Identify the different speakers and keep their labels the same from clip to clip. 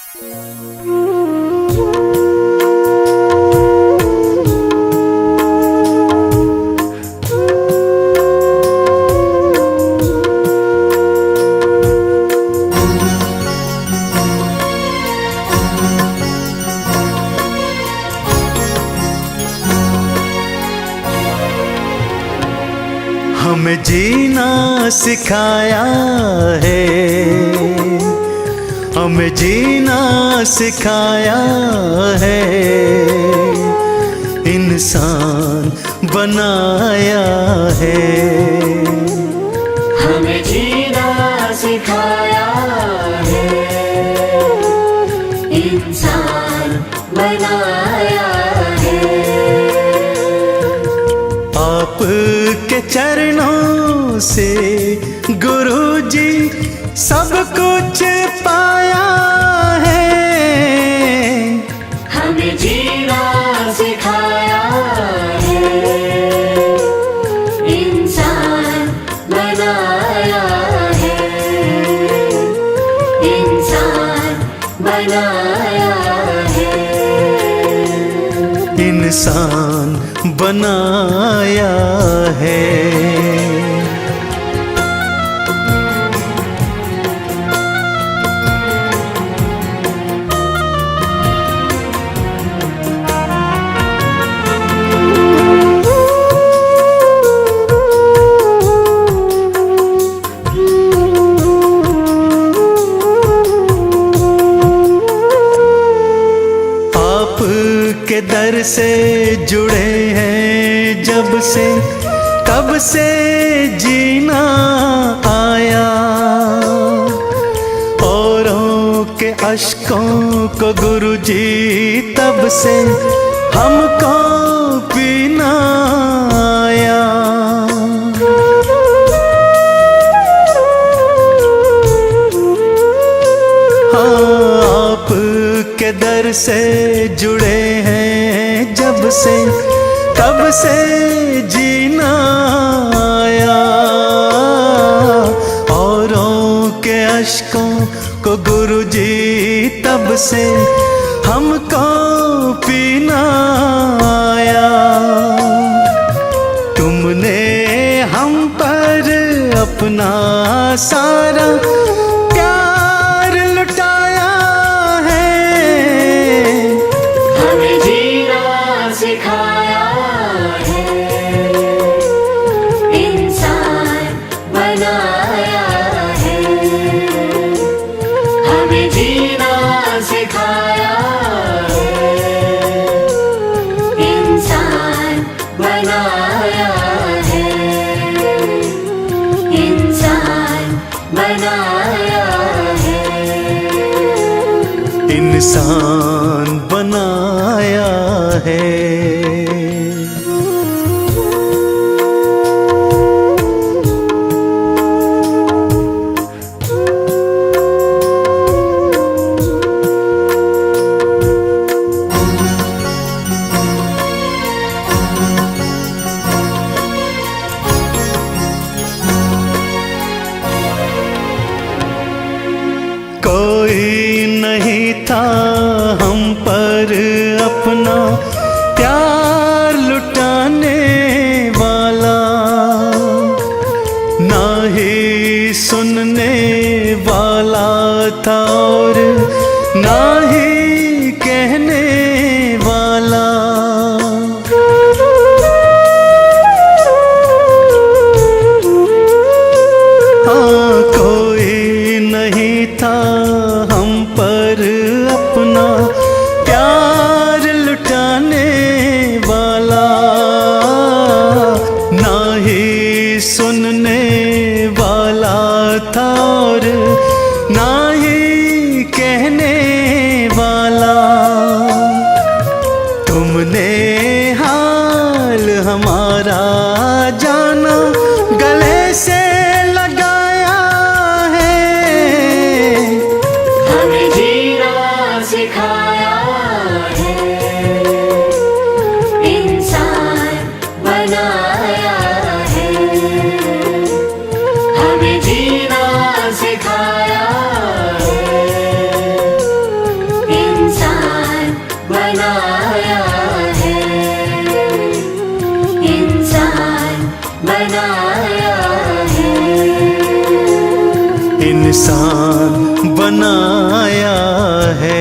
Speaker 1: हमें जीना सिखाया है, हमें जीना सिखाया है, इंसान बनाया है।
Speaker 2: हमें जीना सिखाया है, इंसान बनाया है।
Speaker 1: आपके चरणों से गुरुजी सब कुछ पाया है।
Speaker 2: हमें जीना सिखाया है, इंसान बनाया है, इंसान बनाया है,
Speaker 1: इंसान बनाया है। आपके दर से जुड़े हैं जब से, तब से जीना आया। औरों के अश्कों को गुरुजी तब से हमको पीना आया। आपके दर से जुड़े हैं जब से, तब से जीना आया। औरों के अश्कों को गुरुजी तब से हमको पीना आया। तुमने हम पर अपना सारा प्यार लुटाया है।
Speaker 2: हमें जीना सिखाया है, इंसान बनाया है। हमें जीना सिखाया है, इंसान बनाया है, इंसान बनाया है,
Speaker 1: इंसान बनाया है। कोई नहीं था हम पर अपना प्यार लुटाने वाला, ना ही सुनने वाला था और ना ही कहने वाला। हाँ, कोई नहीं था हम पर अपना प्यार लुटाने वाला, ना ही सुनने वाला था और ना ही कहने वाला। तुमने हाल हमारा जाना, गले से लगाया है।
Speaker 2: हमें जीना सिखाया है, इंसान बनाया है। हमें जीना सिखाया है,
Speaker 1: इंसान बनाया है।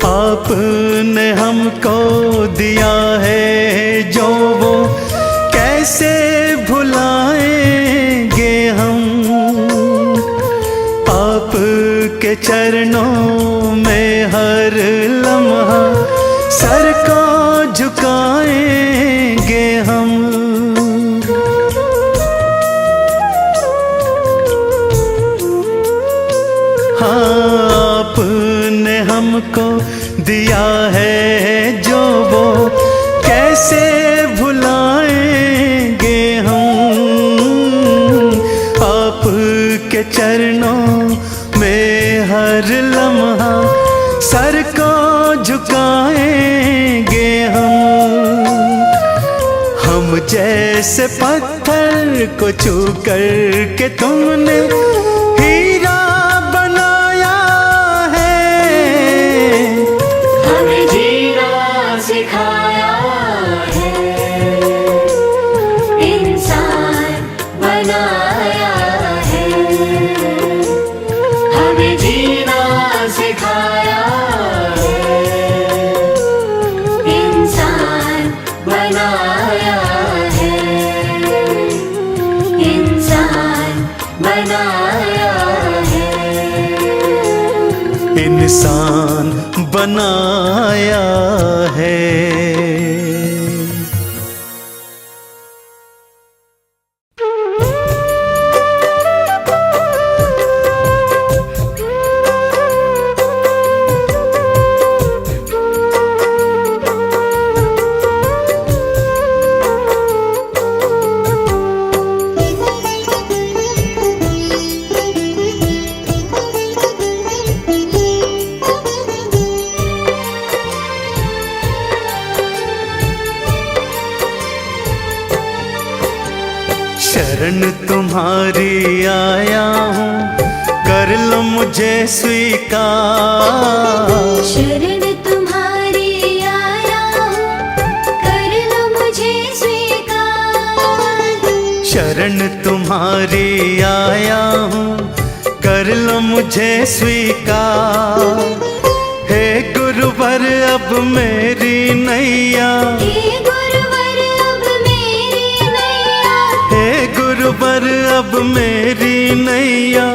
Speaker 1: आपने हमको दिया है जो वो कैसे भुलाएंगे हम। आपके चरणों में हर लम्हा सर को झुकाएंगे हम। हाँ, आपने हमको दिया है जो वो कैसे भुलाएंगे हम। आपके चरणों में हर लम्हा सर को झुकाएंगे हम जैसे पत्थर को छू कर के तुमने हीरा बनाया है।
Speaker 2: हमें जीना सिखाया है, इंसान बनाया है। हमें जीना सिखाया है, इंसान बनाया है, इंसान बनाया है।
Speaker 1: इंसान बनाया है। शरण तुम्हारी आया हूँ, कर लो मुझे स्वीकार।
Speaker 2: शरण तुम्हारी आया हूँ, कर लो मुझे स्वीकार।
Speaker 1: शरण तुम्हारी आया हूँ, कर लो मुझे स्वीकार। हे गुरुवर अब मेरी नैया,
Speaker 2: हे गुरुवर अब मेरी नैया,
Speaker 1: हे गुरुवर अब मेरी नैया,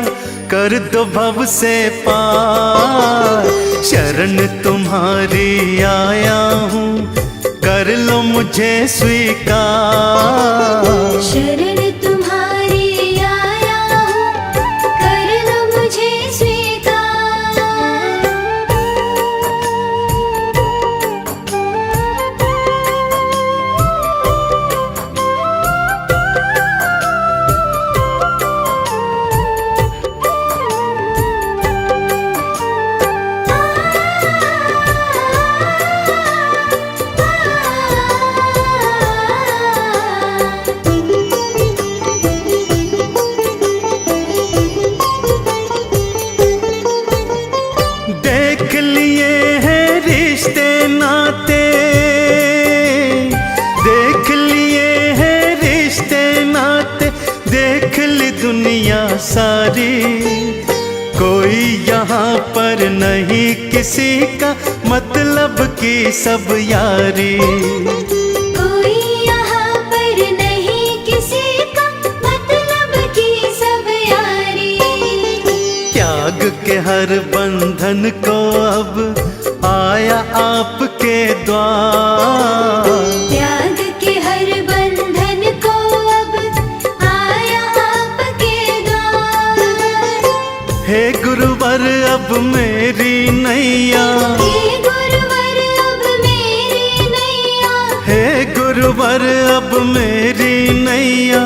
Speaker 1: कर दो भव से पार। शरण तुम्हारी आया हूँ, कर लो मुझे स्वीकार।
Speaker 2: शरण तुम्हारी आया हूँ, कर लो मुझे स्वीकार।
Speaker 1: देख लिए हैं रिश्ते नाते, देख लिए हैं रिश्ते नाते, देख ली दुनिया सारी। कोई यहाँ पर नहीं किसी का मतलब की सब यारी।
Speaker 2: कोई यहाँ पर नहीं किसी का मतलब की सब यारी।
Speaker 1: त्याग के हर बंधन को अब आया आपके द्वार।
Speaker 2: त्याग के हर बंधन को अब आया आपके द्वार।
Speaker 1: हे गुरुवर अब मेरी नैया,
Speaker 2: हे गुरुवर अब मेरी नैया,
Speaker 1: हे गुरुवर अब मेरी नैया,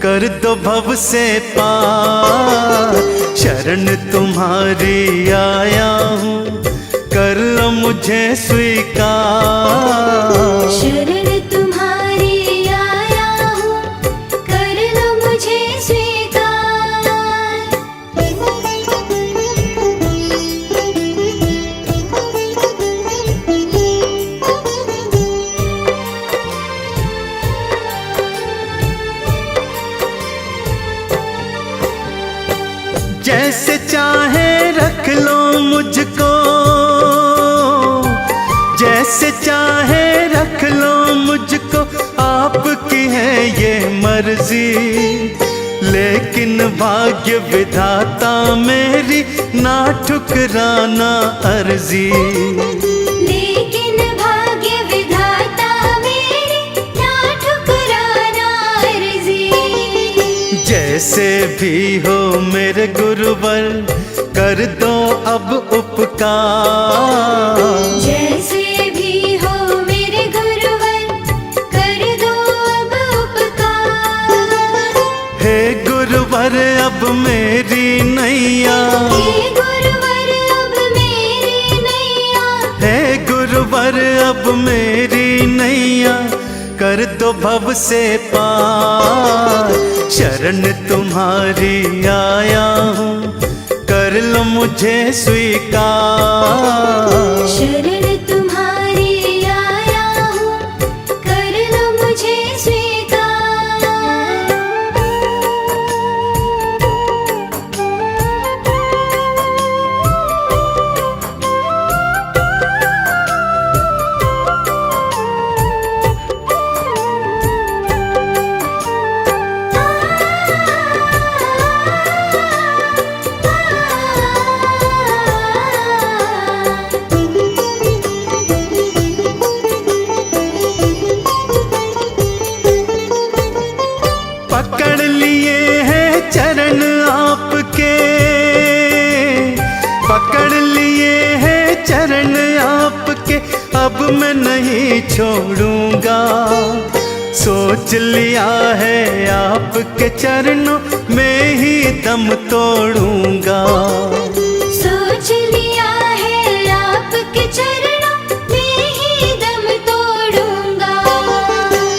Speaker 1: कर दो भव से पार। शरण तुम्हारी आया हूँ, कर कर लो मुझे स्वीकार।
Speaker 2: शरण तुम्हारी आया हूँ, कर लो मुझे स्वीकार।
Speaker 1: जैसे चाहे रख लो मुझको, जैसे चाहे रख लो मुझको, आपकी है ये मर्जी। लेकिन भाग्य विधाता मेरी ना ठुकराना अर्जी।
Speaker 2: लेकिन भाग्य विधाता मेरी ना ठुकराना अर्जी।
Speaker 1: जैसे भी हो मेरे गुरुवर कर दो अब उपकार।
Speaker 2: जैसे भी हो मेरे गुरुवर कर दो अब उपकार।
Speaker 1: हे गुरुवर अब मेरी नैया,
Speaker 2: हे गुरुवर अब मेरी नैया,
Speaker 1: हे गुरुवर अब मेरी नैया, कर दो भव से पार। शरण तुम्हारी आया हूँ, कर लो मुझे स्वीकार।
Speaker 2: शरण तुम्हारी आया हूँ, कर लो मुझे स्वीकार।
Speaker 1: पकड़ लिए हैं चरण आपके, पकड़ लिए हैं चरण आपके, अब मैं नहीं छोड़ूंगा। सोच लिया है आपके चरणों में ही दम तोड़ूंगा।
Speaker 2: सोच लिया है आपके चरणों में ही दम तोड़ूंगा।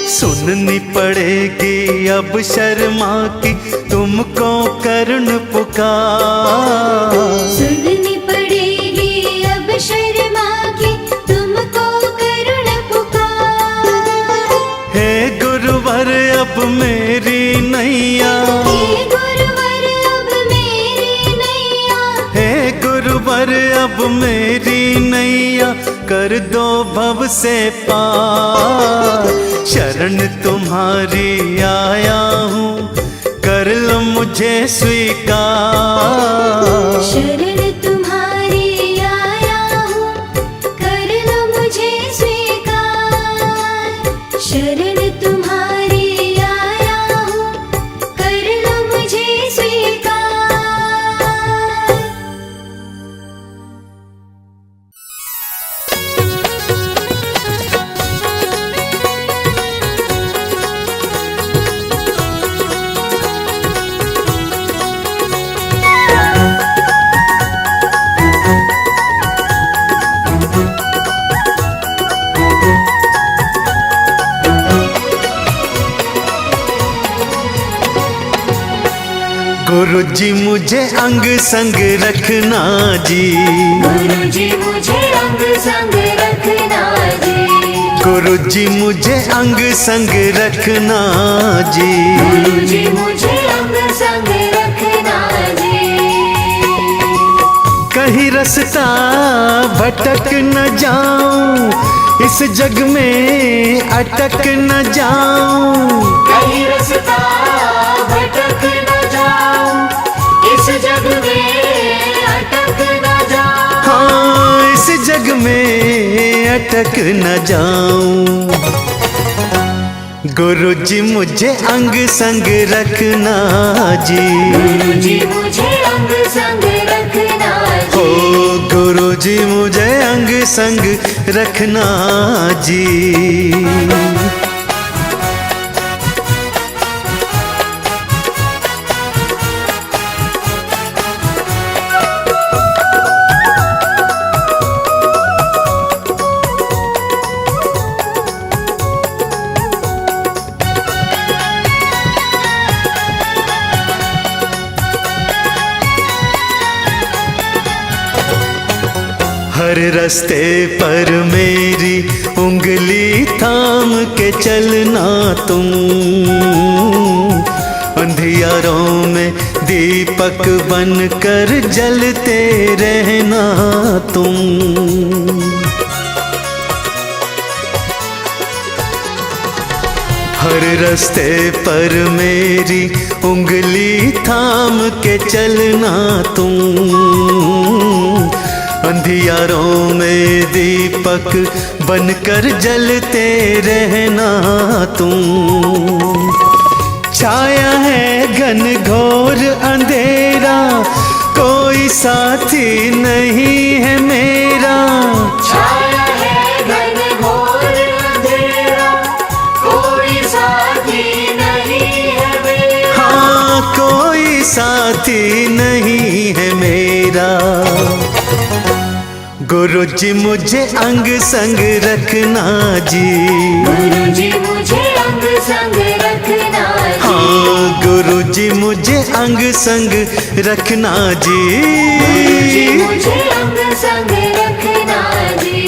Speaker 1: सुननी पड़ेगी अब शर्मा की तुमको करुण पुकार।
Speaker 2: सुननी पड़ेगी अब शर्मा की तुमको करुण पुकार।
Speaker 1: हे गुरुवर अब मेरी नैया,
Speaker 2: हे गुरुवर अब मेरी नैया,
Speaker 1: हे गुरुवर अब मेरी नैया, कर दो भव से पार। शरण तुम्हारी आया हूँ, कर लो मुझे स्वीकार।
Speaker 2: शरण तुम्हारी आया हूँ, कर लो मुझे स्वीकार। शरण तुम्हारी आया हूँ, कर लो मुझे स्वीकार।
Speaker 1: गुरु जी मुझे अंग संग रखना जी।
Speaker 2: गुरु जी मुझे अंग संग रखना जी।
Speaker 1: गुरु जी मुझे अंग संग रखना जी।
Speaker 2: गुरु जी मुझे अंग संग रखना जी।
Speaker 1: कहीं रास्ता भटक न जाऊं, इस जग में अटक न जाऊं।
Speaker 2: कहीं रास्ता भटक न जाऊं, इस जग में अटक न जाऊं।
Speaker 1: हाँ, इस जग में अटक न जाऊं। गुरु जी मुझे अंग संग रखना जी।
Speaker 2: गुरु जी मुझे अंग संग रखना
Speaker 1: ओ
Speaker 2: जी।
Speaker 1: गुरु जी मुझे अंग संग रखना जी। हर रास्ते पर मेरी उंगली थाम के चलना तुम, अंधियारों में दीपक बनकर जलते रहना तुम। हर रास्ते पर मेरी उंगली थाम के चलना तुम, अंधियारों में दीपक बनकर जलते रहना तुम। छाया है घन घोर अंधेरा, कोई साथी नहीं है मेरा।
Speaker 2: छाया है घन घोर अंधेरा, कोई साथी नहीं है मेरा।
Speaker 1: हाँ, कोई साथी नहीं है मेरा। गुरु जी मुझे अंग संग रखना जी,
Speaker 2: गुरु जी मुझे अंग संग रखना जी।
Speaker 1: हाँ, गुरु जी मुझे अंग संग रखना जी,
Speaker 2: गुरु जी मुझे अंग संग रखना जी।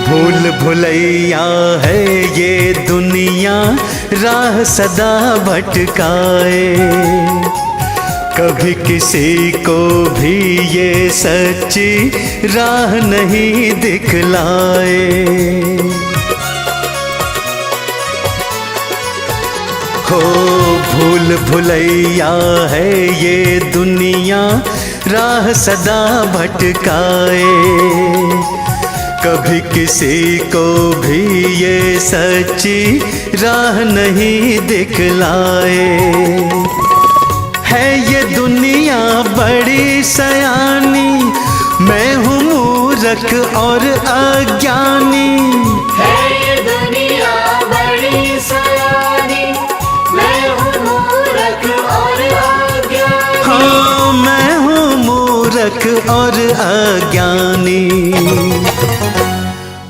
Speaker 1: भूल भुलैया है ये दुनिया, राह सदा भटकाए। कभी किसी को भी ये सच्ची राह नहीं दिखलाए। हो भूल भुलैया है ये दुनिया, राह सदा भटकाए। कभी किसी को भी ये सच्ची राह नहीं दिखलाए। है ये दुनिया बड़ी सयानी, मैं हूँ मूर्ख और अज्ञानी।
Speaker 2: है ये दुनिया बड़ी सयानी, मैं हूँ मूर्ख और अज्ञानी।
Speaker 1: हाँ, मैं हूँ मूर्ख और अज्ञानी।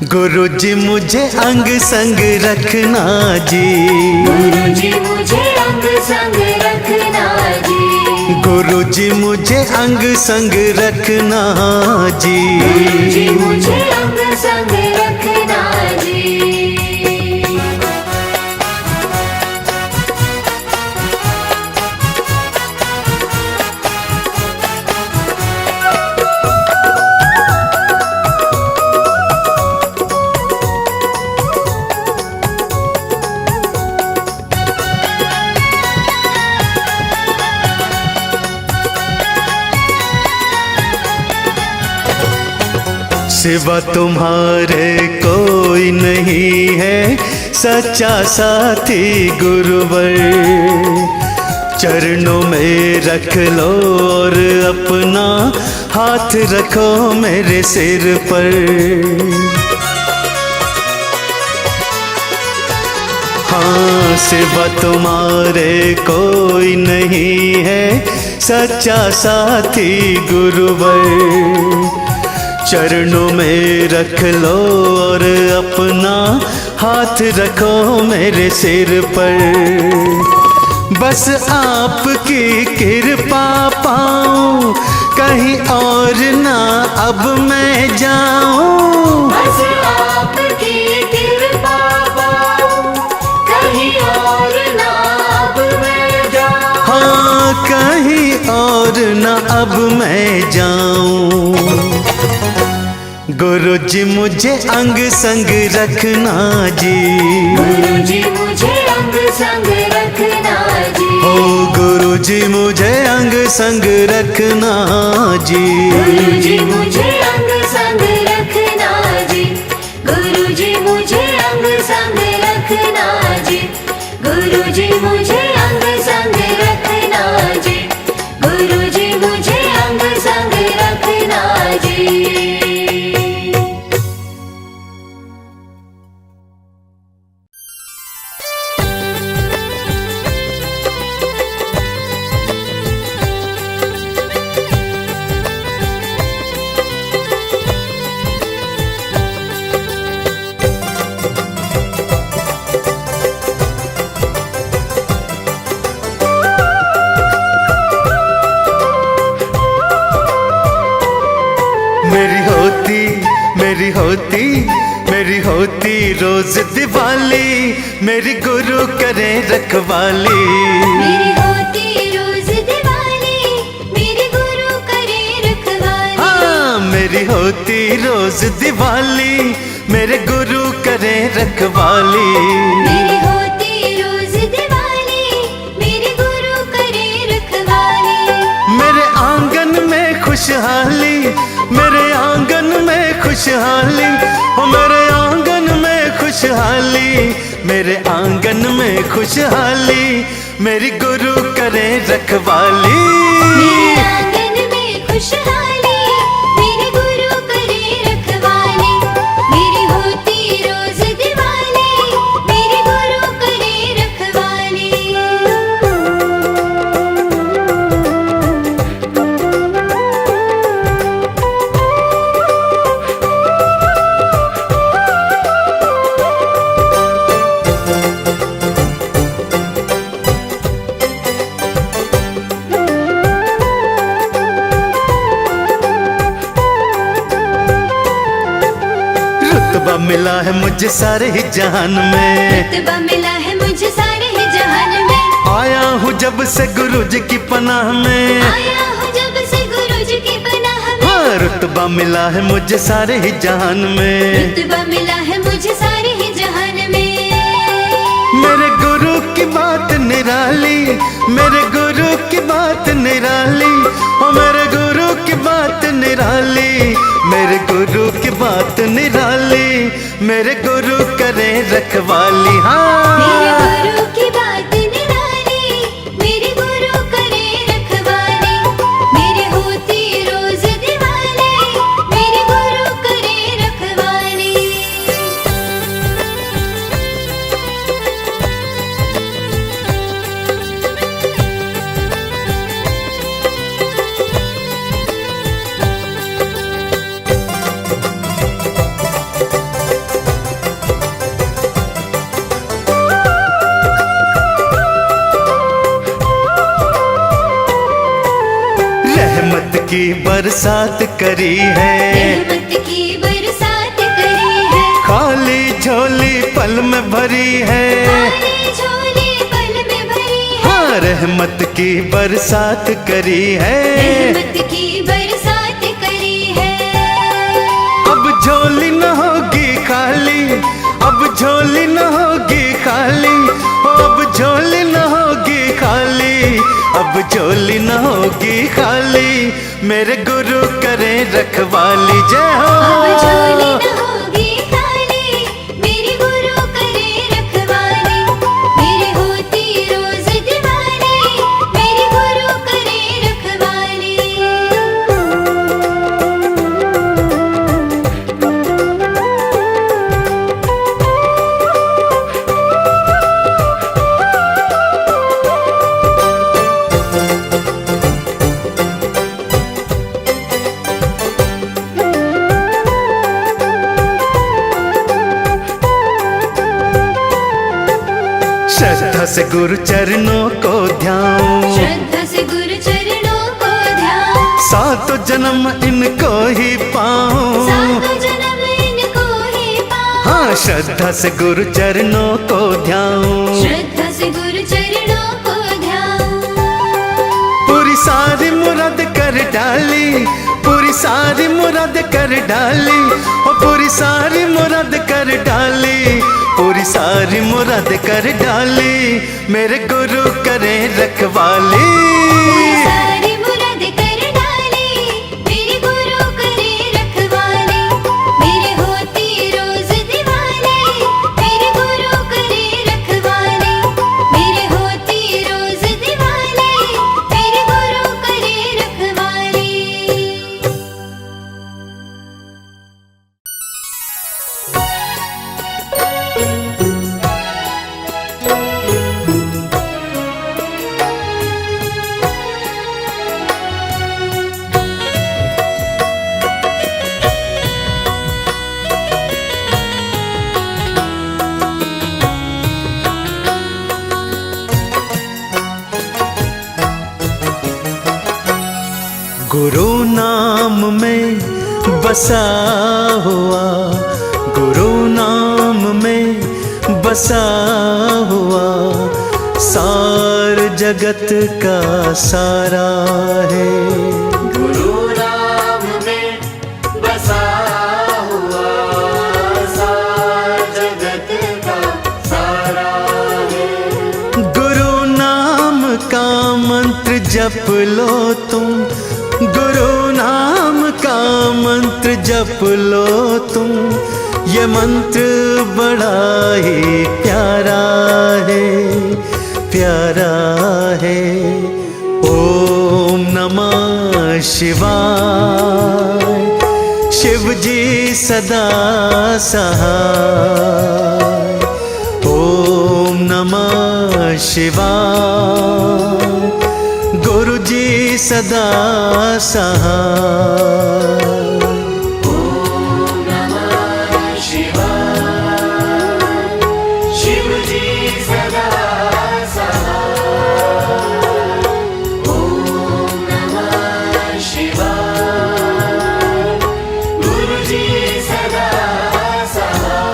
Speaker 1: गुरु जी मुझे अंग संग रखना जी,
Speaker 2: गुरु जी मुझे अंग संग रखना जी।
Speaker 1: गुरु जी मुझे अंग संग रखना जी,
Speaker 2: गुरु जी मुझे अंग संग रखना जी।
Speaker 1: सिवा तुम्हारे कोई नहीं है सच्चा साथी गुरुवर। चरणों में रख लो और अपना हाथ रखो मेरे सिर पर। हाँ, सिवा तुम्हारे कोई नहीं है सच्चा साथी गुरुवर। चरणों में रख लो और अपना हाथ रखो मेरे सिर पर। बस आपकी कृपा पाऊं, कहीं और ना अब मैं जाऊं।
Speaker 2: बस आपकी कृपा पाऊं, कहीं और ना अब मैं जाऊं।
Speaker 1: हाँ, कहीं और ना अब मैं जाऊं। गुरु जी मुझे अंग संग रखना जी,
Speaker 2: गुरु जी मुझे अंग संग रखना जी।
Speaker 1: ओ गुरु जी मुझे अंग संग रखना जी,
Speaker 2: गुरु जी मुझे अंग संग रखना जी। गुरु जी मुझे अंग संग रखना जी। गुरु जी मुझे अंग संग रखना जी। गुरु जी मुझे अंग संग रखना जी।
Speaker 1: मेरी होती रोज दिवाली, मेरी गुरु करे रखवाली।
Speaker 2: मेरी होती रोज दिवाली, मेरे गुरु करे रखवाली।
Speaker 1: हाँ, मेरी होती रोज दिवाली, मेरे गुरु करे रखवाली।
Speaker 2: मेरी होती रोज दिवाली, मेरे गुरु करे रखवाली।
Speaker 1: मेरे आंगन में खुशहाली, मेरे आंगन में खुशहाली, ओ मेरे आंगन में खुशहाली, मेरे आंगन में खुशहाली, मेरी गुरु करे रखवाली।
Speaker 2: मेरे आंगन में खुशहाली, मेरे गुरु करे रखवाली। मेरी होती रोज दिवाली, मेरे गुरु करे रखवाली।
Speaker 1: रुतबा मिला है मुझे सारे ही जहान में,
Speaker 2: रुतबा मिला है मुझे सारे ही जहान में।
Speaker 1: आया हूँ जब से गुरु जी की पनाह में।
Speaker 2: आया हूँ जब से गुरु जी की पनाह में।
Speaker 1: हाँ, रुतबा मिला है मुझे सारे ही जहान में।
Speaker 2: रुतबा मिला है मुझे सारे ही जहान में।
Speaker 1: मेरे गुरु की बात निराली, मेरे गुरु की बात निराली, ओ मेरे गुरु की बात निराली, मेरे गुरु की बात निराली, मेरे गुरु करे रखवाली।
Speaker 2: मेरे
Speaker 1: हाँ,
Speaker 2: गुरु की बात निराली, मेरे गुरु करे रखवाली। मेरे होती रोज दिवाली, मेरे गुरु करे रखवाली।
Speaker 1: रहमत की बरसात करी है,
Speaker 2: रहमत की बरसात करी है।
Speaker 1: खाली झोली पल में भरी है।
Speaker 2: खाली झोली पल में भरी है।
Speaker 1: हाँ, रहमत की बरसात करी है,
Speaker 2: रहमत की बरसात करी है।
Speaker 1: अब झोली न होगी खाली, अब झोली न होगी खाली, ओ अब झोली न होगी खाली, अब झोली न होगी खाली, मेरे गुरु करे रखवाली। जय
Speaker 2: अब झोली
Speaker 1: हो।
Speaker 2: न होगी खाली, मेरे गुरु करे रखवाली। मेरे होती रोज दिवाली, मेरे गुरु करे रखवाली।
Speaker 1: श्रद्धा से गुरु चरणों को ध्याऊं,
Speaker 2: श्रद्धा से गुरु चरणों को ध्यान।
Speaker 1: सातों जन्म इनको ही पाऊं।
Speaker 2: सातों जन्म इनको ही पाऊं।
Speaker 1: हाँ, श्रद्धा से गुरु चरणों को ध्याऊं,
Speaker 2: श्रद्धा से गुरु चरणों को ध्यान।
Speaker 1: पूरी सारी मुराद कर डाली, पूरी सारी मुराद कर डाली, ओ पूरी सारी मुराद कर डाली, पूरी सारी मुराद कर डाली, मेरे गुरु करे रखवाली।
Speaker 2: पूरी सारी मुराद कर डाली, मेरे गुरु करे रखवाली। मेरे होती रोज दिवाली, मेरे गुरु करे रखवाली। मेरे होती रोज दिवाली, मेरे गुरु करे रखवाली।
Speaker 1: गुरु नाम में बसा हुआ, गुरु नाम में बसा हुआ, सार जगत का सारा है।
Speaker 2: गुरु नाम में बसा हुआ, सार जगत का सारा है।
Speaker 1: गुरु नाम का मंत्र जप लो तुम, गुरु नाम का मंत्र जप लो तुम, ये मंत्र बड़ा ही प्यारा है, प्यारा है। ओम नमः शिवाय, शिव जी सदा सहाय। ओम नमः शिवाय, गुरु जी सदा सहाय।
Speaker 2: ओम नमः शिवाय, शिव जी सदा सहाय। ओम नमः शिवाय, गुरु जी सदा सहाय।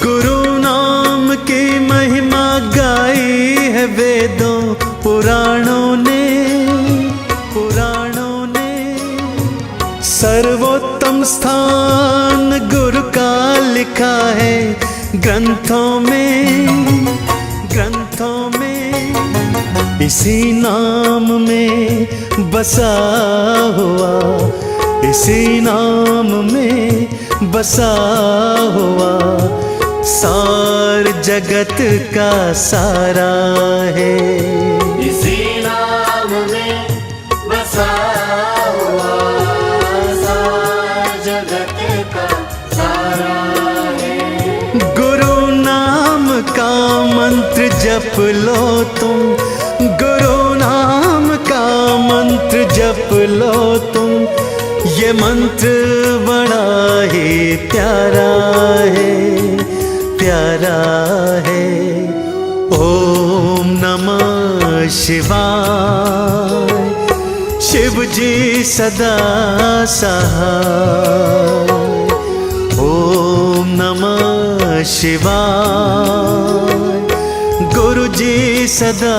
Speaker 1: गुरु नाम की महिमा गाई है वेदों पुराणों ने, पुराणों ने। सर्वोत्तम स्थान गुरु का लिखा है ग्रंथों में, ग्रंथों में। इसी नाम में बसा हुआ, इसी नाम में बसा हुआ, सार जगत का सारा है।
Speaker 2: इसी नाम में बसा हुआ, सार जगत का सारा है।
Speaker 1: गुरु नाम का मंत्र जप लो तुम, गुरु नाम का मंत्र जप लो तुम, ये मंत्र बड़ा ही प्यारा है, प्यारा है। ओम नमः शिवाय, शिव जी सदा सहाय। ओम नमः शिवाय, गुरु जी सदा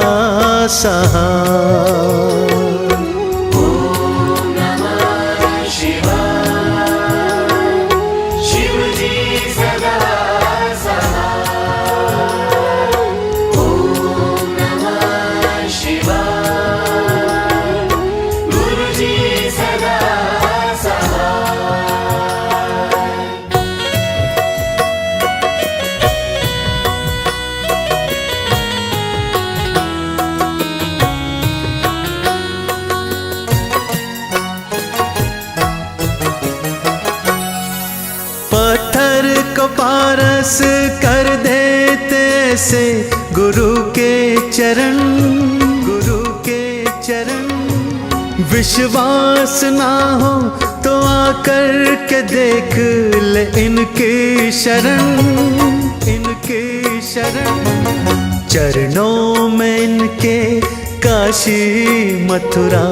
Speaker 1: सहाय।
Speaker 2: ओम नमः शिवाय, शिव जी सदा सहाय। ओम नमः शिवाय, गुरु जी सदा सहाय।
Speaker 1: पत्थर को पारस कर देते से गुरु के चरण, गुरु के चरण। विश्वास ना हो तो आकर के देख ले इनकी शरण, इनकी शरण। चरणों में इनके काशी मथुरा,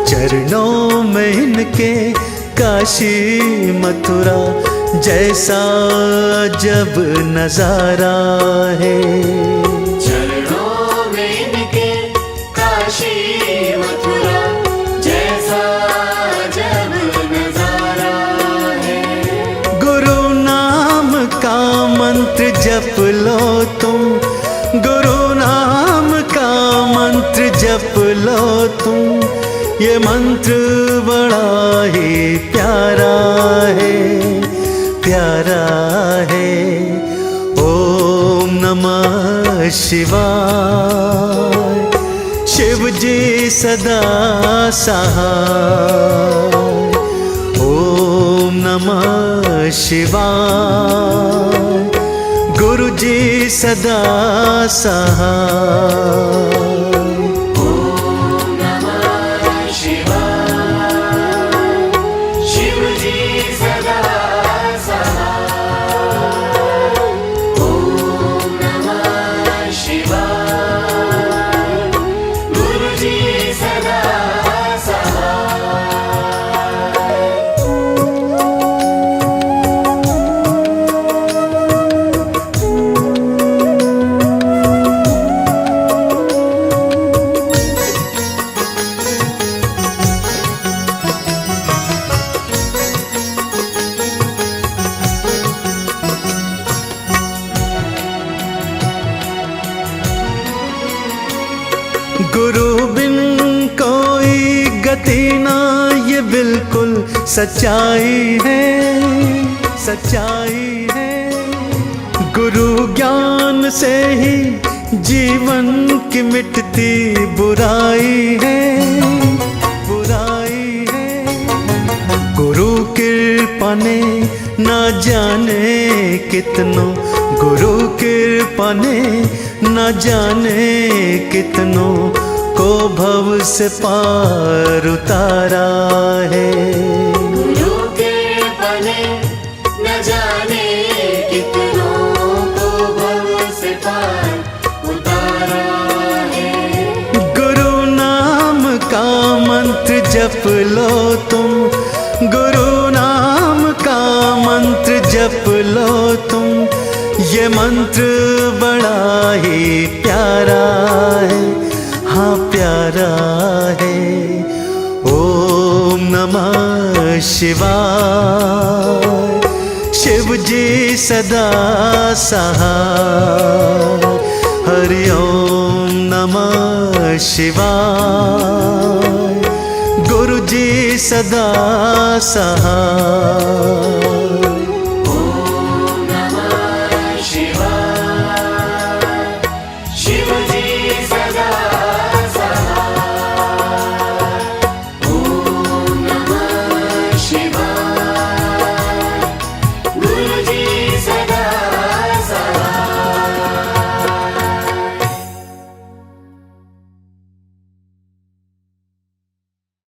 Speaker 1: चरणों में इनके काशी मथुरा, जैसा जब नजारा है।
Speaker 2: चरणों में इनके काशी मथुरा, जैसा जब नजारा है।
Speaker 1: गुरु नाम का मंत्र जप लो तुम, गुरु नाम का मंत्र जप लो तुम, ये मंत्र बड़ा ही प्यारा है, प्यारा है। ओम नमः शिवाय, शिव जी सदा सहाय। ओम नमः शिवाय, गुरु जी सदा सहाय। गुरु बिन कोई गति ना, ये बिल्कुल सच्चाई है, सच्चाई है। गुरु ज्ञान से ही जीवन की मिटती बुराई है, बुराई है। गुरु कृपा ने ना जाने कितनों, गुरु कृपा ने न जाने कितनों को भव से पार उतारा है।
Speaker 2: गुरु कृपा ने न जाने कितनों को भव से पार उतारा है।
Speaker 1: गुरु नाम का मंत्र जप लो तुम, गुरु नाम का मंत्र जप लो तुम, ये मंत्र बड़ा ही प्यारा है, हाँ प्यारा है। ओम नमः शिवाय, शिव जी सदा सहाय। हरि ओम नमः शिवाय, गुरु जी सदा सहाय।